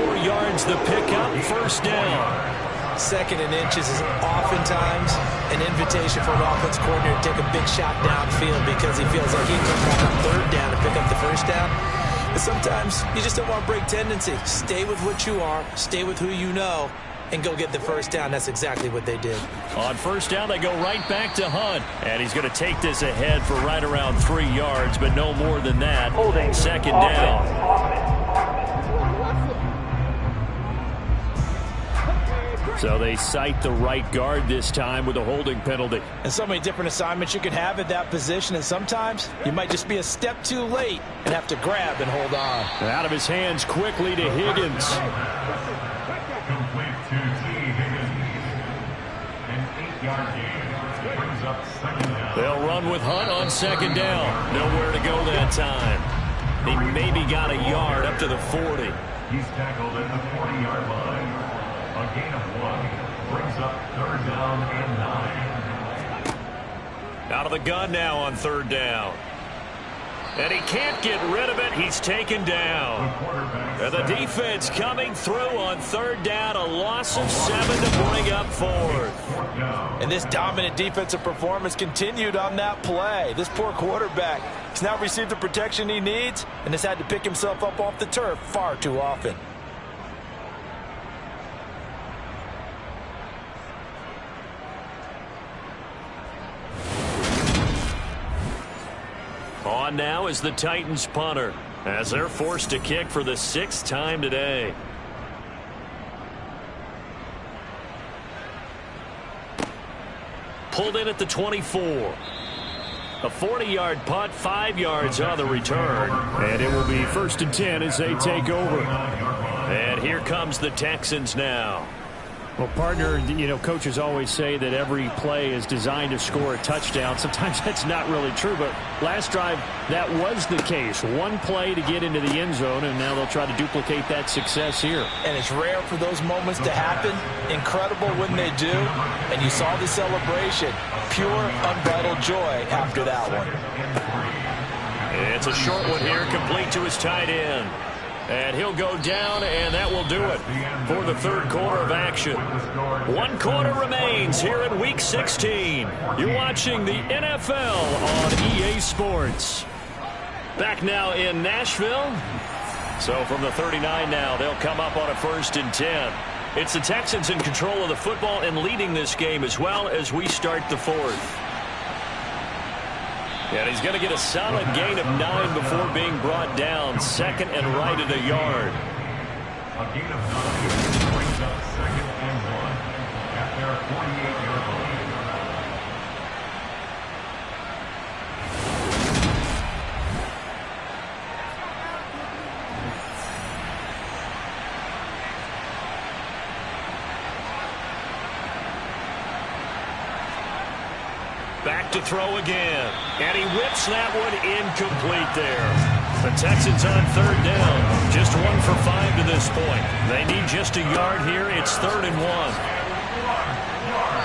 4 yards the pickup, first down. Second and inches is oftentimes an invitation for an offense coordinator to take a big shot downfield because he feels like he can come back on third down and pick up the first down. But sometimes you just don't want to break tendency. Stay with what you are, stay with who you know, and go get the first down. That's exactly what they did. On first down, they go right back to Hunt. And he's going to take this ahead for right around 3 yards, but no more than that. Second down. So they cite the right guard this time with a holding penalty. And so many different assignments you can have at that position, and sometimes you might just be a step too late and have to grab and hold on. Out of his hands quickly to Higgins. Complete to T. Higgins. An 8-yard gain brings up second down. They'll run with Hunt on second down. Nowhere to go that time. He maybe got a yard up to the 40. He's tackled at the 40-yard line. A gain of 1 brings up third down and 9. Out of the gun now on third down. And he can't get rid of it. He's taken down. And the defense coming through on third down. A loss of 7 to bring up fourth. And this dominant defensive performance continued on that play. This poor quarterback has now received the protection he needs and has had to pick himself up off the turf far too often. On now is the Titans punter as they're forced to kick for the 6th time today. Pulled in at the 24. A 40-yard punt, 5 yards on the return. And it will be 1st and 10 as they take over. And here comes the Texans now. Well, partner, you know, coaches always say that every play is designed to score a touchdown. Sometimes that's not really true, but last drive, that was the case. One play to get into the end zone, and now they'll try to duplicate that success here. And it's rare for those moments to happen. Incredible when they do. And you saw the celebration. Pure, unbridled joy after that one. It's a short one here, complete to his tight end. And he'll go down, and that will do it for the third quarter of action. 1 quarter remains here in Week 16. You're watching the NFL on EA Sports. Back now in Nashville. So from the 39 now, they'll come up on a 1st and 10. It's the Texans in control of the football and leading this game as well as we start the 4th. And he's going to get a solid gain of 9 before being brought down. 2nd and right at a yard. A gain of 9 brings up 2nd and 1 at their 48-yard line. Back to throw again. And he whips that one incomplete there. The Texans on third down. Just 1 for 5 to this point. They need just a yard here. It's 3rd and 1.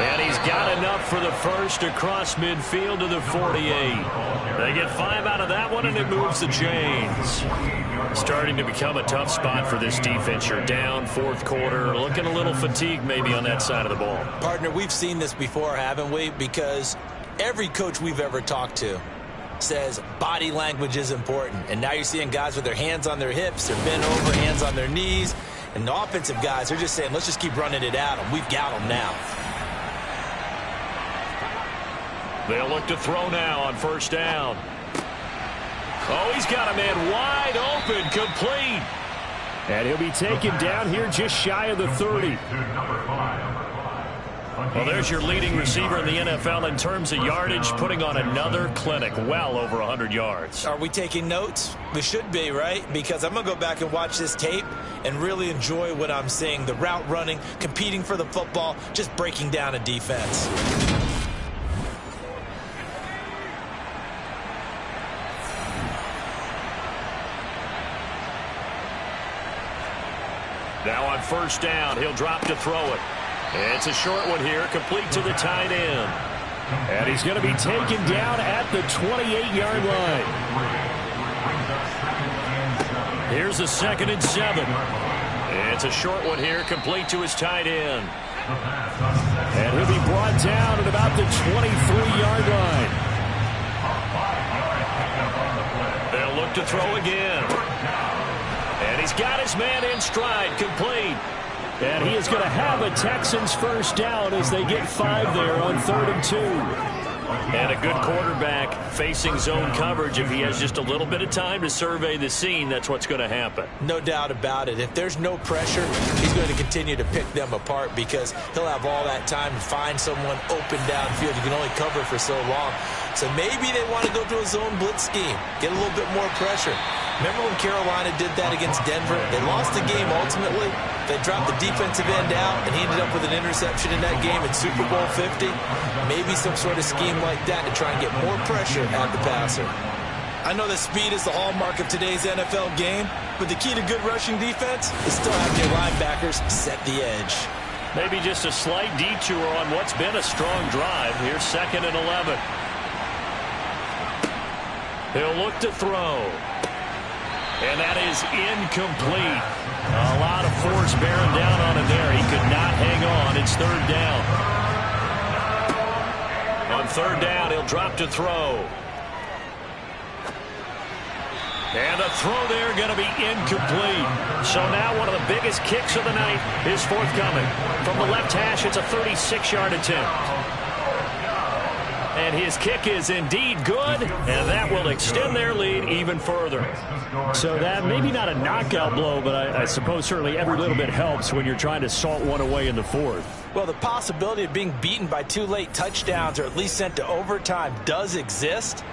And he's got enough for the first across midfield to the 48. They get 5 out of that one, and it moves the chains. Starting to become a tough spot for this defense. You're down 4th quarter. Looking a little fatigued maybe on that side of the ball. Partner, we've seen this before, haven't we? Because every coach we've ever talked to says body language is important. And now you're seeing guys with their hands on their hips, they're bent over, hands on their knees. And the offensive guys are just saying, let's just keep running it at them. We've got them now. They'll look to throw now on 1st down. Oh, he's got a man wide open, complete. And he'll be taken down here just shy of the 30. Well, there's your leading receiver in the NFL in terms of yardage, putting on another clinic, well over 100 yards. Are we taking notes? We should be, right? Because I'm going to go back and watch this tape and really enjoy what I'm seeing. The route running, competing for the football, just breaking down a defense. Now on first down, he'll drop to throw it. It's a short one here, complete to the tight end. And he's going to be taken down at the 28-yard line. Here's a 2nd and 7. It's a short one here, complete to his tight end. And he'll be brought down at about the 23-yard line. They'll look to throw again. And he's got his man in stride, complete. And he is going to have a Texans first down as they get 5 there on 3rd and 2. And a good quarterback facing zone coverage. If he has just a little bit of time to survey the scene, that's what's going to happen. No doubt about it. If there's no pressure, he's going to continue to pick them apart because he'll have all that time to find someone open downfield. You can only cover for so long. So maybe they want to go to a zone blitz scheme, get a little bit more pressure. Remember when Carolina did that against Denver? They lost the game ultimately. They dropped the defensive end out, and he ended up with an interception in that game in Super Bowl 50. Maybe some sort of scheme like that to try and get more pressure at the passer. I know that speed is the hallmark of today's NFL game, but the key to good rushing defense is still having your linebackers set the edge. Maybe just a slight detour on what's been a strong drive. Here's 2nd and 11. He'll look to throw. And that is incomplete. A lot of force bearing down on him there. He could not hang on. It's 3rd down. On 3rd down, he'll drop to throw. And the throw there going to be incomplete. So now one of the biggest kicks of the night is forthcoming. From the left hash, it's a 36-yard attempt. And his kick is indeed good, and that will extend their lead even further. So that maybe not a knockout blow, but I suppose certainly every little bit helps when you're trying to salt one away in the 4th. Well, the possibility of being beaten by 2 late touchdowns or at least sent to overtime does exist.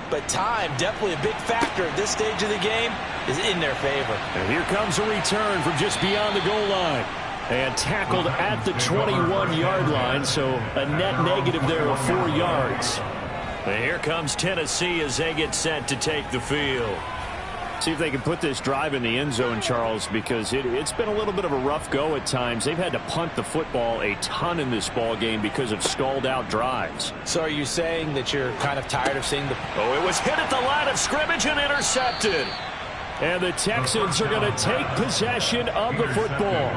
But time, definitely a big factor at this stage of the game, is in their favor. And here comes a return from just beyond the goal line. And tackled at the 21-yard line, so a net negative there of 4 yards. And here comes Tennessee as they get set to take the field. See if they can put this drive in the end zone, Charles, because it's been a little bit of a rough go at times. They've had to punt the football a ton in this ball game because of stalled-out drives. So are you saying that you're kind of tired of seeing the... Oh, it was hit at the line of scrimmage and intercepted. And the Texans are going to take possession of the football.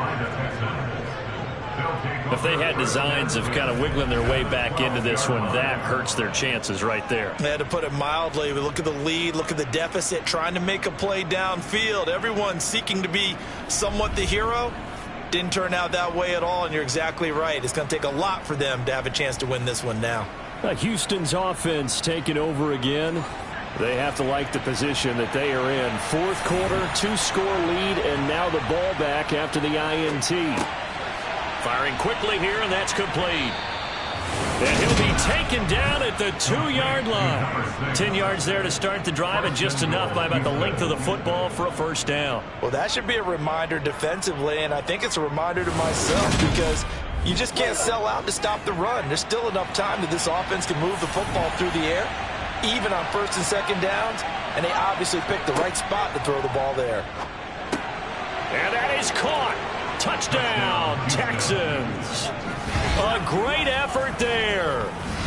If they had designs of kind of wiggling their way back into this one, that hurts their chances right there. They had to put it mildly. We look at the lead, look at the deficit, trying to make a play downfield. Everyone seeking to be somewhat the hero. Didn't turn out that way at all, and you're exactly right. It's going to take a lot for them to have a chance to win this one now. Houston's offense taking over again. They have to like the position that they are in. 4th quarter, 2-score lead, and now the ball back after the INT. Firing quickly here, and that's complete. And he'll be taken down at the 2-yard line. 10 yards there to start the drive, and just enough by about the length of the football for a first down. Well, that should be a reminder defensively, and I think it's a reminder to myself because you just can't sell out to stop the run. There's still enough time that this offense can move the football through the air, even on 1st and 2nd downs, and they obviously picked the right spot to throw the ball there. And that is caught. Touchdown, Texans. A great effort there.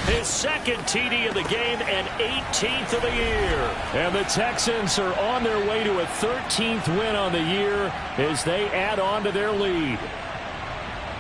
His 2nd TD of the game and 18th of the year. And the Texans are on their way to a 13th win on the year as they add on to their lead.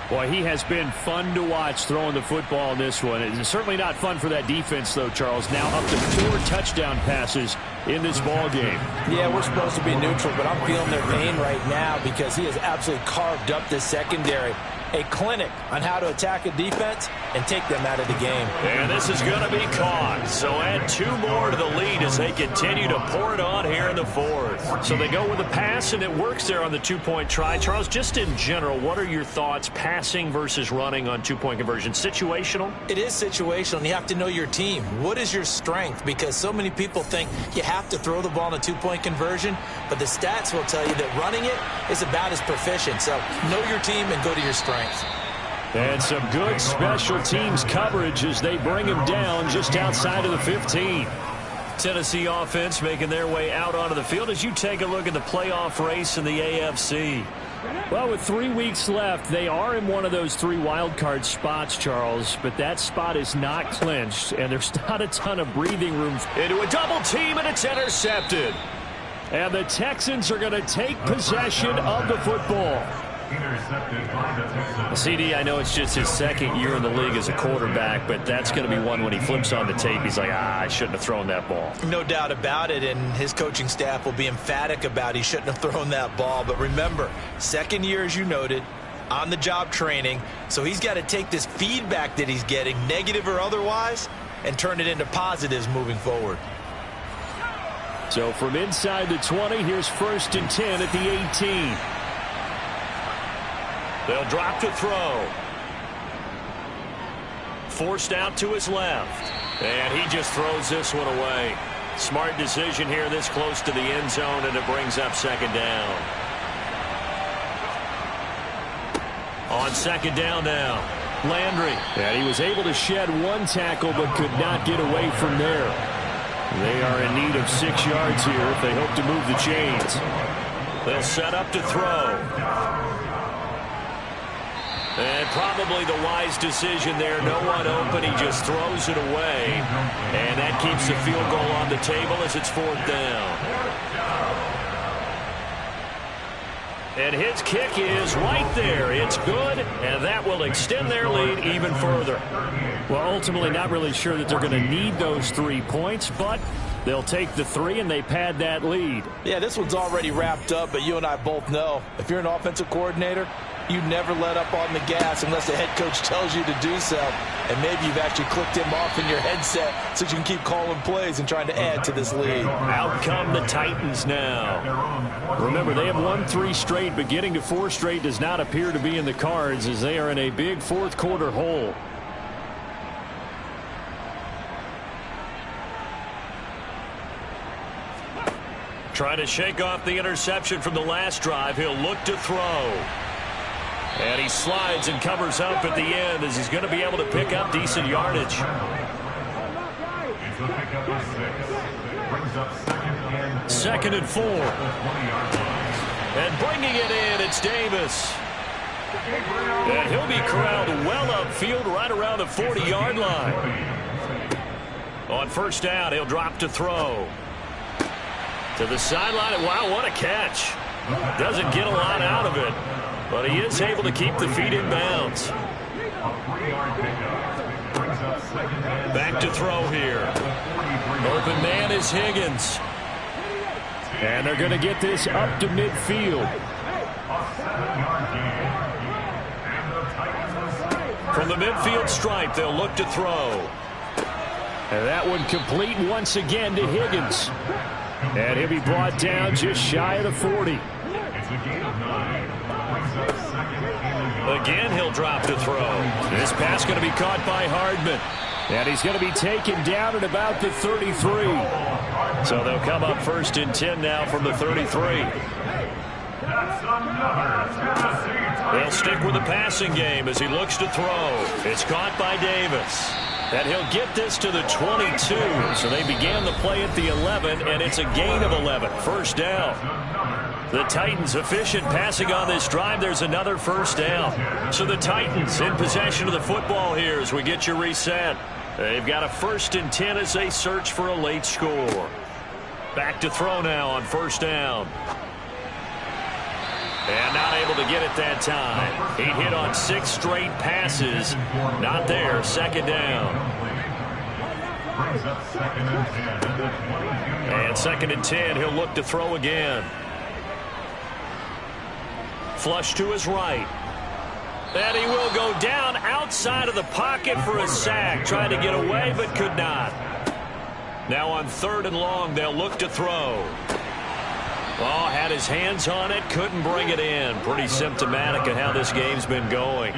Boy, he has been fun to watch throwing the football in this one. It's certainly not fun for that defense, though, Charles. Now up to 4 touchdown passes in this ball game. Yeah, we're supposed to be neutral, but I'm feeling their pain right now because he has absolutely carved up this secondary. A clinic on how to attack a defense and take them out of the game. And this is going to be caught. So add 2 more to the lead as they continue to pour it on here in the 4th. So they go with a pass, and it works there on the 2-point try. Charles, just in general, what are your thoughts passing versus running on 2-point conversion? Situational? It is situational, and you have to know your team. What is your strength? Because so many people think you have to throw the ball in a 2-point conversion, but the stats will tell you that running it is about as proficient. So know your team and go to your strength. And some good special teams coverage as they bring him down just outside of the 15. Tennessee offense making their way out onto the field as you take a look at the playoff race in the AFC. Well, with 3 weeks left, they are in one of those 3 wild card spots, Charles, but that spot is not clinched, and there's not a ton of breathing room. Into a double team, and it's intercepted. And the Texans are going to take possession of the football. CD, I know it's just his second year in the league as a quarterback, but that's going to be one when he flips on the tape. He's like, I shouldn't have thrown that ball. No doubt about it, and his coaching staff will be emphatic about he shouldn't have thrown that ball. But remember, second year, as you noted, on-the-job training, so he's got to take this feedback that he's getting, negative or otherwise, and turn it into positives moving forward. So from inside the 20, here's 1st and 10 at the 18. They'll drop to throw. Forced out to his left. And he just throws this one away. Smart decision here this close to the end zone, and it brings up 2nd down. On 2nd down now, Landry. And he was able to shed 1 tackle but could not get away from there. They are in need of 6 yards here if they hope to move the chains. They'll set up to throw. And probably the wise decision there. No one open. He just throws it away. And that keeps the field goal on the table as it's 4th down. And his kick is right there. It's good, and that will extend their lead even further. Well, ultimately not really sure that they're going to need those 3 points, but they'll take the 3 and they pad that lead. Yeah, this one's already wrapped up, but you and I both know if you're an offensive coordinator, you never let up on the gas unless the head coach tells you to do so. And maybe you've actually clicked him off in your headset so you can keep calling plays and trying to add to this lead. Out come the Titans now. Remember, they have won 3 straight, but getting to 4 straight does not appear to be in the cards as they are in a big 4th quarter hole. Trying to shake off the interception from the last drive. He'll look to throw. And he slides and covers up at the end as he's going to be able to pick up decent yardage. It's a pickup of 6. Brings up 2nd and 4. And bringing it in, it's Davis. And he'll be corralled well upfield right around the 40-yard line. On 1st down, he'll drop to throw. To the sideline. Wow, what a catch. Doesn't get a lot out of it, but he is able to keep the feet in bounds. Back to throw here. Open man is Higgins. And they're going to get this up to midfield. From the midfield stripe, they'll look to throw. And that one complete once again to Higgins. And he'll be brought down just shy of the 40. Again, he'll drop to throw. This pass going to be caught by Hardman. And he's going to be taken down at about the 33. So they'll come up 1st and 10 now from the 33. They'll stick with the passing game as he looks to throw. It's caught by Davis. And he'll get this to the 22. So they began the play at the 11, and it's a gain of 11. 1st down. The Titans efficient passing on this drive. There's another 1st down. So the Titans in possession of the football here as we get you reset. They've got a 1st and 10 as they search for a late score. Back to throw now on 1st down. And not able to get it that time. He hit on 6 straight passes. Not there. 2nd down. And 2nd and 10. He'll look to throw again. Flush to his right. And he will go down outside of the pocket for a sack. Trying to get away, but could not. Now on 3rd and long, they'll look to throw. Oh, had his hands on it, couldn't bring it in. Pretty symptomatic of how this game's been going.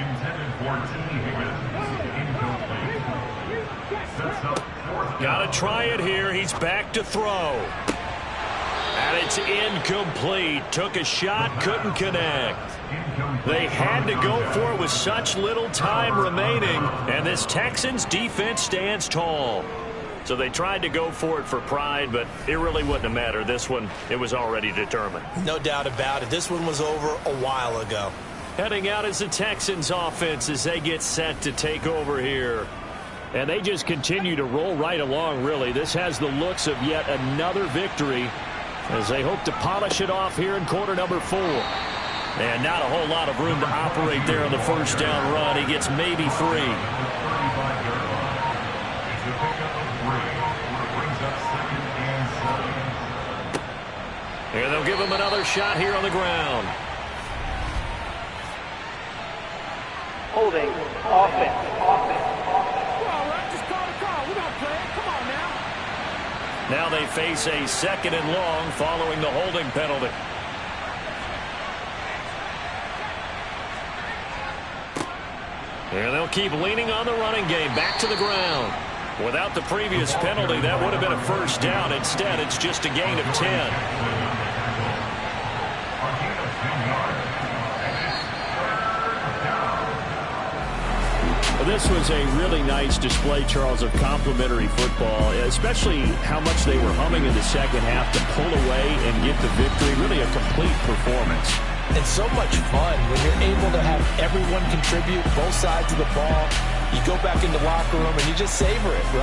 Got to try it here. He's back to throw. And it's incomplete. Took a shot, couldn't connect. They had to go for it with such little time remaining, and this Texans defense stands tall. So they tried to go for it for pride, but it really wouldn't have mattered. This one, it was already determined. No doubt about it. This one was over a while ago. Heading out is the Texans offense as they get set to take over here. And they just continue to roll right along, really. This has the looks of yet another victory as they hope to polish it off here in quarter number 4. And not a whole lot of room to operate there on the first down run. He gets maybe 3. And they'll give him another shot here on the ground. Holding offense. Now they face a 2nd and long following the holding penalty. And they'll keep leaning on the running game. Back to the ground. Without the previous penalty, that would have been a first down. Instead, it's just a gain of 10. This was a really nice display, Charles, of complimentary football, especially how much they were humming in the second half to pull away and get the victory. Really a complete performance. And so much fun when you're able to have everyone contribute, both sides of the ball. You go back in the locker room and you just savor it, right?